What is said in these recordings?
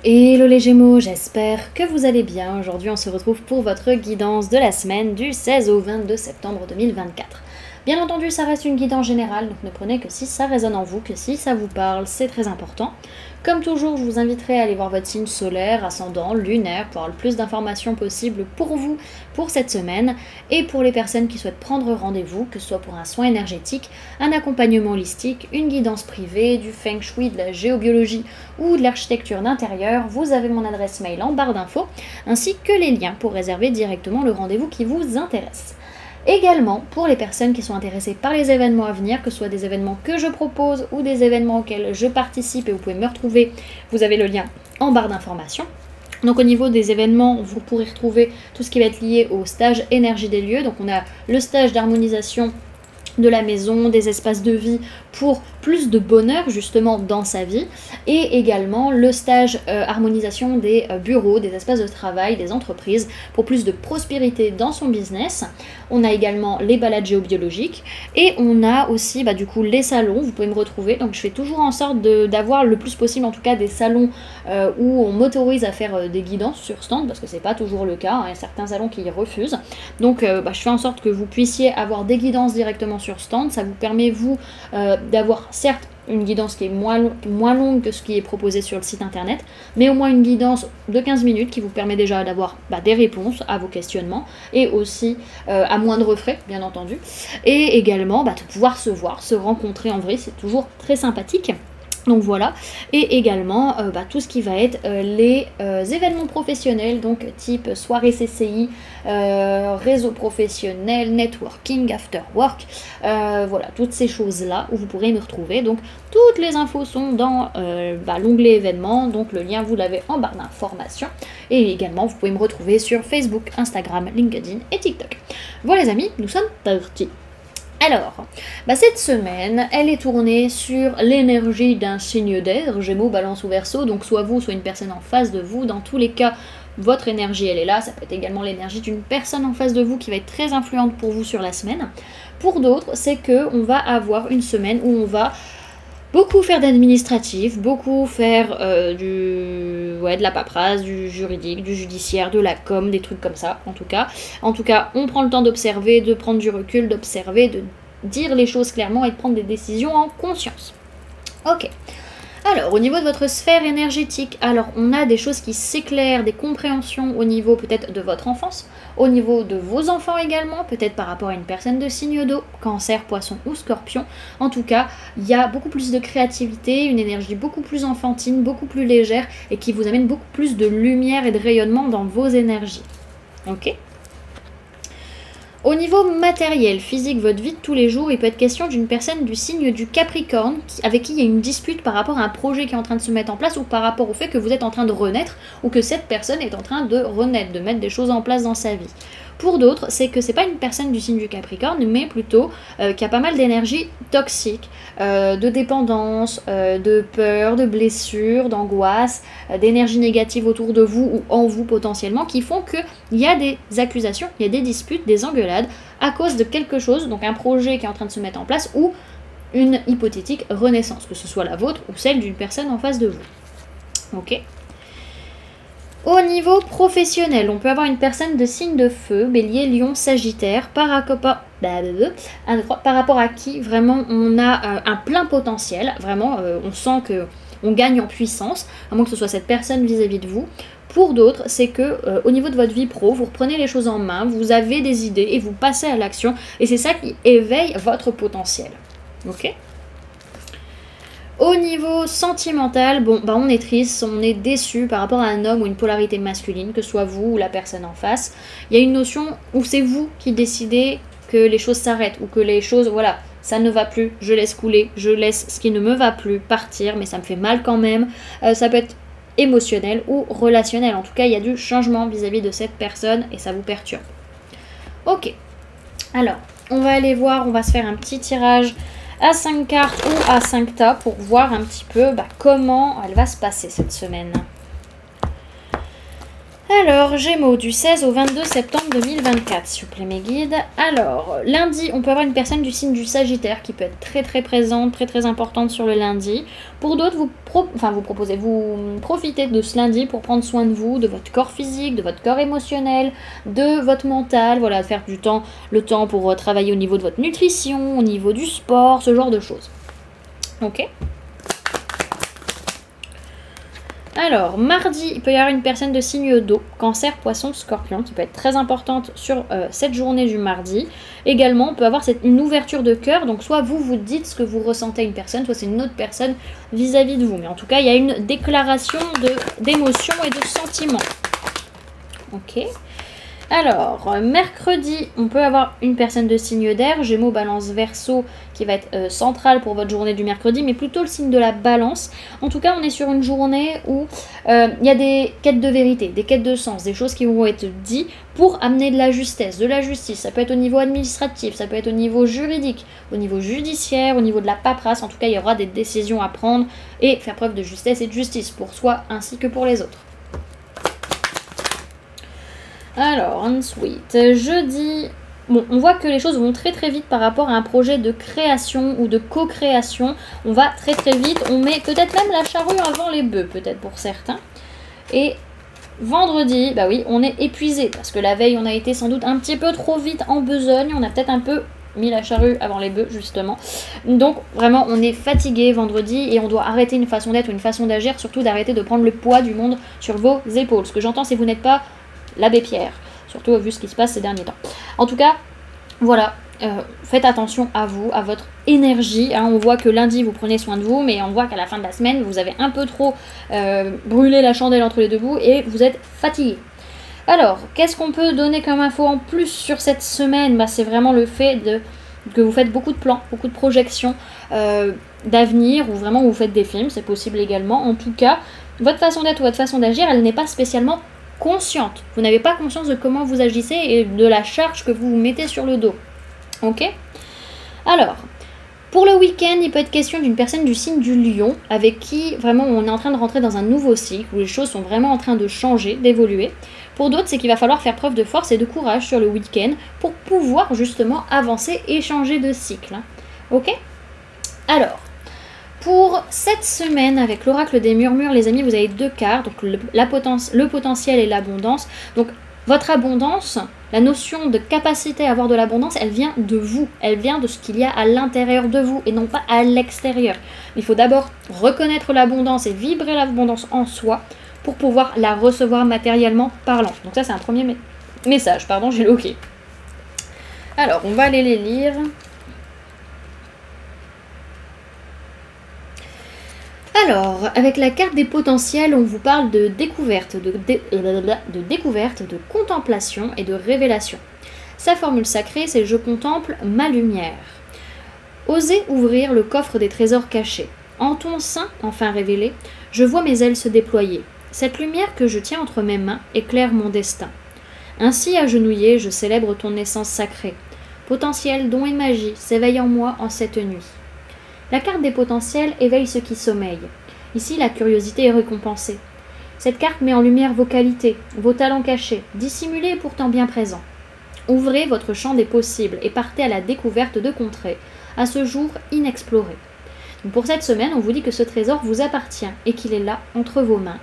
Hello les Gémeaux, j'espère que vous allez bien. Aujourd'hui, on se retrouve pour votre guidance de la semaine du 16 au 22 septembre 2024. Bien entendu, ça reste une guidance générale, donc ne prenez que si ça résonne en vous, que si ça vous parle, c'est très important. Comme toujours, je vous inviterai à aller voir votre signe solaire, ascendant, lunaire, pour avoir le plus d'informations possible pour vous pour cette semaine. Et pour les personnes qui souhaitent prendre rendez-vous, que ce soit pour un soin énergétique, un accompagnement holistique, une guidance privée, du feng shui, de la géobiologie ou de l'architecture d'intérieur, vous avez mon adresse mail en barre d'infos, ainsi que les liens pour réserver directement le rendez-vous qui vous intéresse. Également, pour les personnes qui sont intéressées par les événements à venir, que ce soit des événements que je propose ou des événements auxquels je participe et vous pouvez me retrouver, vous avez le lien en barre d'informations. Donc au niveau des événements, vous pourrez retrouver tout ce qui va être lié au stage énergie des lieux. Donc on a le stage d'harmonisation de la maison, des espaces de vie pour plus de bonheur justement dans sa vie, et également le stage harmonisation des bureaux, des espaces de travail, des entreprises pour plus de prospérité dans son business. On a également les balades géobiologiques et on a aussi du coup les salons. Vous pouvez me retrouver, donc je fais toujours en sorte d'avoir le plus possible en tout cas des salons où on m'autorise à faire des guidances sur stand, parce que c'est pas toujours le cas, hein. Il y a certains salons qui y refusent, donc je fais en sorte que vous puissiez avoir des guidances directement sur stand. Ça vous permet vous d'avoir certes une guidance qui est moins longue que ce qui est proposé sur le site internet, mais au moins une guidance de 15 minutes qui vous permet déjà d'avoir des réponses à vos questionnements, et aussi à moindre frais bien entendu, et également de pouvoir se voir, se rencontrer en vrai, c'est toujours très sympathique. Donc voilà, et également tout ce qui va être les événements professionnels, donc type soirée CCI, réseau professionnel, networking, after work, voilà, toutes ces choses-là où vous pourrez me retrouver. Donc toutes les infos sont dans l'onglet événements, donc le lien vous l'avez en barre d'informations, et également vous pouvez me retrouver sur Facebook, Instagram, LinkedIn et TikTok. Voilà les amis, nous sommes partis. Alors, cette semaine, elle est tournée sur l'énergie d'un signe d'air, Gémeaux, Balance ou Verseau, donc soit vous, soit une personne en face de vous. Dans tous les cas, votre énergie, elle est là. Ça peut être également l'énergie d'une personne en face de vous qui va être très influente pour vous sur la semaine. Pour d'autres, c'est qu'on va avoir une semaine où on va beaucoup faire d'administratif, beaucoup faire de la paperasse, du juridique, du judiciaire, de la com, des trucs comme ça, en tout cas. En tout cas, on prend le temps d'observer, de prendre du recul, d'observer, de dire les choses clairement et de prendre des décisions en conscience. Ok. Alors, au niveau de votre sphère énergétique, alors on a des choses qui s'éclairent, des compréhensions au niveau peut-être de votre enfance, au niveau de vos enfants également, peut-être par rapport à une personne de signe d'eau, cancer, poisson ou scorpion. En tout cas, il y a beaucoup plus de créativité, une énergie beaucoup plus enfantine, beaucoup plus légère et qui vous amène beaucoup plus de lumière et de rayonnement dans vos énergies. Ok ? Au niveau matériel, physique, votre vie de tous les jours, il peut être question d'une personne du signe du Capricorne avec qui il y a une dispute par rapport à un projet qui est en train de se mettre en place, ou par rapport au fait que vous êtes en train de renaître, ou que cette personne est en train de renaître, de mettre des choses en place dans sa vie. Pour d'autres, c'est que c'est pas une personne du signe du Capricorne, mais plutôt qui a pas mal d'énergie toxique, de dépendance, de peur, de blessures, d'angoisse, d'énergie négative autour de vous ou en vous potentiellement, qui font qu'il y a des accusations, il y a des disputes, des engueulades à cause de quelque chose, donc un projet qui est en train de se mettre en place ou une hypothétique renaissance, que ce soit la vôtre ou celle d'une personne en face de vous. Ok ? Au niveau professionnel, on peut avoir une personne de signe de feu, bélier, lion, sagittaire, par rapport à qui vraiment on a un plein potentiel, vraiment on sent qu'on gagne en puissance, à moins que ce soit cette personne vis-à-vis de vous. Pour d'autres, c'est que au niveau de votre vie pro, vous reprenez les choses en main, vous avez des idées et vous passez à l'action, et c'est ça qui éveille votre potentiel. Ok ? Au niveau sentimental, on est triste, on est déçu par rapport à un homme ou une polarité masculine, que ce soit vous ou la personne en face. Il y a une notion où c'est vous qui décidez que les choses s'arrêtent, ou que les choses, voilà, ça ne va plus, je laisse couler, je laisse ce qui ne me va plus partir, mais ça me fait mal quand même. Ça peut être émotionnel ou relationnel. En tout cas, il y a du changement vis-à-vis de cette personne et ça vous perturbe. Ok. Alors, on va aller voir, on va se faire un petit tirage à 5 cartes ou à 5 tas pour voir un petit peu comment elle va se passer cette semaine. Alors, Gémeaux, du 16 au 22 septembre 2024, s'il vous plaît mes guides. Alors, lundi, on peut avoir une personne du signe du Sagittaire qui peut être très très présente, très très importante sur le lundi. Pour d'autres, vous profitez de ce lundi pour prendre soin de vous, de votre corps physique, de votre corps émotionnel, de votre mental, voilà, faire le temps pour travailler au niveau de votre nutrition, au niveau du sport, ce genre de choses. Ok ? Alors, mardi, il peut y avoir une personne de signe d'eau, Cancer, Poisson, Scorpion, qui peut être très importante sur cette journée du mardi. Également, on peut avoir une ouverture de cœur, donc soit vous dites ce que vous ressentez à une personne, soit c'est une autre personne vis-à-vis de vous. Mais en tout cas, il y a une déclaration d'émotions et de sentiments. Ok. Alors, mercredi, on peut avoir une personne de signe d'air, Gémeaux, Balance, Verseau, qui va être centrale pour votre journée du mercredi, mais plutôt le signe de la Balance. En tout cas, on est sur une journée où il y a des quêtes de vérité, des quêtes de sens, des choses qui vont être dites pour amener de la justesse, de la justice. Ça peut être au niveau administratif, ça peut être au niveau juridique, au niveau judiciaire, au niveau de la paperasse. En tout cas, il y aura des décisions à prendre et faire preuve de justesse et de justice pour soi ainsi que pour les autres. Alors, ensuite, jeudi, bon, on voit que les choses vont très très vite par rapport à un projet de création ou de co-création. On va très très vite, on met peut-être même la charrue avant les bœufs, peut-être pour certains. Et vendredi, bah oui, on est épuisé parce que la veille, on a été sans doute un petit peu trop vite en besogne. On a peut-être un peu mis la charrue avant les bœufs, justement. Donc, vraiment, on est fatigué vendredi et on doit arrêter une façon d'être ou une façon d'agir, surtout d'arrêter de prendre le poids du monde sur vos épaules. Ce que j'entends, c'est que vous n'êtes pas l'abbé Pierre, surtout vu ce qui se passe ces derniers temps. En tout cas, voilà, faites attention à vous, à votre énergie. Hein. On voit que lundi, vous prenez soin de vous, mais on voit qu'à la fin de la semaine, vous avez un peu trop brûlé la chandelle entre les deux bouts et vous êtes fatigué. Alors, qu'est-ce qu'on peut donner comme info en plus sur cette semaine? Bah, c'est vraiment le fait que vous faites beaucoup de plans, beaucoup de projections d'avenir, ou vraiment vous faites des films, c'est possible également. En tout cas, votre façon d'être ou votre façon d'agir, elle n'est pas spécialement consciente. Vous n'avez pas conscience de comment vous agissez et de la charge que vous vous mettez sur le dos. Ok? Alors, pour le week-end, il peut être question d'une personne du signe du Lion avec qui vraiment on est en train de rentrer dans un nouveau cycle où les choses sont vraiment en train de changer, d'évoluer. Pour d'autres, c'est qu'il va falloir faire preuve de force et de courage sur le week-end pour pouvoir justement avancer et changer de cycle. Ok? Alors, pour cette semaine, avec l'oracle des murmures, les amis, vous avez deux cartes, donc le potentiel et l'abondance. Donc, votre abondance, la notion de capacité à avoir de l'abondance, elle vient de vous, elle vient de ce qu'il y a à l'intérieur de vous et non pas à l'extérieur. Il faut d'abord reconnaître l'abondance et vibrer l'abondance en soi pour pouvoir la recevoir matériellement parlant. Donc ça, c'est un premier message, pardon, j'ai le OK. Alors, on va aller les lire. Alors, avec la carte des potentiels, on vous parle de découverte, de contemplation et de révélation. Sa formule sacrée, c'est « Je contemple ma lumière ». Osez ouvrir le coffre des trésors cachés. En ton sein, enfin révélé, je vois mes ailes se déployer. Cette lumière que je tiens entre mes mains éclaire mon destin. Ainsi agenouillé, je célèbre ton essence sacrée. Potentiel, don et magie s'éveillent en moi en cette nuit. La carte des potentiels éveille ceux qui sommeillent. Ici, la curiosité est récompensée. Cette carte met en lumière vos qualités, vos talents cachés, dissimulés et pourtant bien présents. Ouvrez votre champ des possibles et partez à la découverte de contrées, à ce jour inexploré. Donc pour cette semaine, on vous dit que ce trésor vous appartient et qu'il est là, entre vos mains.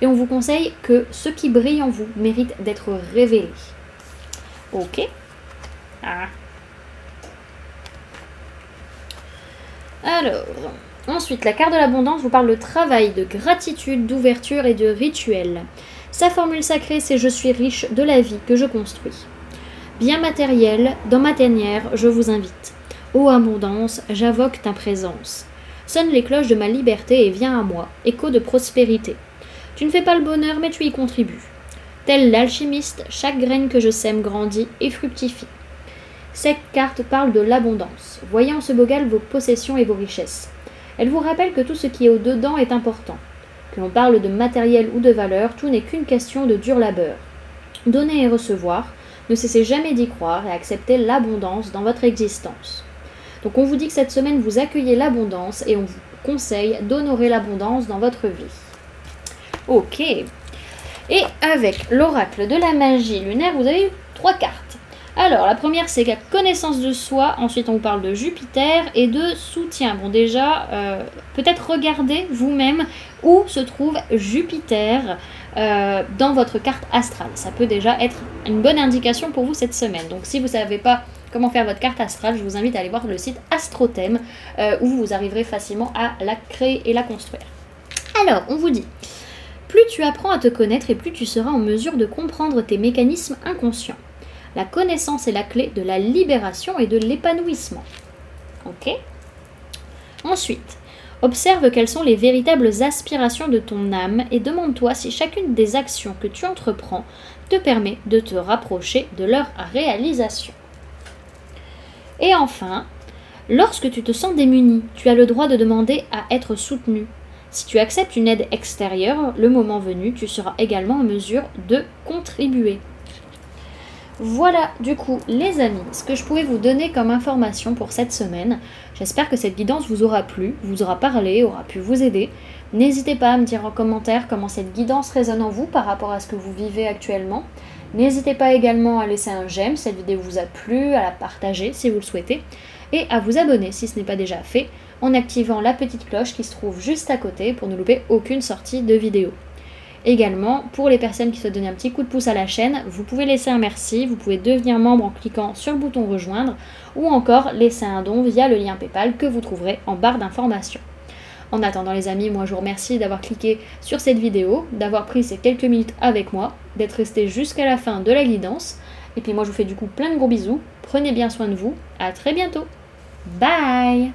Et on vous conseille que ce qui brille en vous mérite d'être révélé. Ok. Ah. Alors, ensuite, la carte de l'abondance vous parle de travail, de gratitude, d'ouverture et de rituel. Sa formule sacrée, c'est « Je suis riche de la vie que je construis ». Bien matériel, dans ma tanière, je vous invite. Ô abondance, j'invoque ta présence. Sonnent les cloches de ma liberté et viens à moi, écho de prospérité. Tu ne fais pas le bonheur, mais tu y contribues. Tel l'alchimiste, chaque graine que je sème grandit et fructifie. Cette carte parle de l'abondance. Voyez en ce bocal vos possessions et vos richesses. Elle vous rappelle que tout ce qui est au-dedans est important. Que l'on parle de matériel ou de valeur, tout n'est qu'une question de dur labeur. Donner et recevoir, ne cessez jamais d'y croire et acceptez l'abondance dans votre existence. Donc on vous dit que cette semaine vous accueillez l'abondance et on vous conseille d'honorer l'abondance dans votre vie. Ok. Et avec l'oracle de la magie lunaire, vous avez eu 3 cartes. Alors, la première, c'est la connaissance de soi. Ensuite, on vous parle de Jupiter et de soutien. Bon, déjà, peut-être regardez vous-même où se trouve Jupiter dans votre carte astrale. Ça peut déjà être une bonne indication pour vous cette semaine. Donc, si vous ne savez pas comment faire votre carte astrale, je vous invite à aller voir le site Astrothème où vous arriverez facilement à la créer et la construire. Alors, on vous dit, plus tu apprends à te connaître et plus tu seras en mesure de comprendre tes mécanismes inconscients. La connaissance est la clé de la libération et de l'épanouissement. Ok ? Ensuite, observe quelles sont les véritables aspirations de ton âme et demande-toi si chacune des actions que tu entreprends te permet de te rapprocher de leur réalisation. Et enfin, lorsque tu te sens démuni, tu as le droit de demander à être soutenu. Si tu acceptes une aide extérieure, le moment venu, tu seras également en mesure de contribuer. Voilà du coup les amis, ce que je pouvais vous donner comme information pour cette semaine. J'espère que cette guidance vous aura plu, vous aura parlé, aura pu vous aider. N'hésitez pas à me dire en commentaire comment cette guidance résonne en vous par rapport à ce que vous vivez actuellement. N'hésitez pas également à laisser un j'aime si cette vidéo vous a plu, à la partager si vous le souhaitez, et à vous abonner si ce n'est pas déjà fait, en activant la petite cloche qui se trouve juste à côté pour ne louper aucune sortie de vidéo. Également, pour les personnes qui souhaitent donner un petit coup de pouce à la chaîne, vous pouvez laisser un merci, vous pouvez devenir membre en cliquant sur le bouton rejoindre ou encore laisser un don via le lien PayPal que vous trouverez en barre d'informations. En attendant les amis, moi je vous remercie d'avoir cliqué sur cette vidéo, d'avoir pris ces quelques minutes avec moi, d'être resté jusqu'à la fin de la guidance. Et puis moi je vous fais du coup plein de gros bisous, prenez bien soin de vous, à très bientôt. Bye!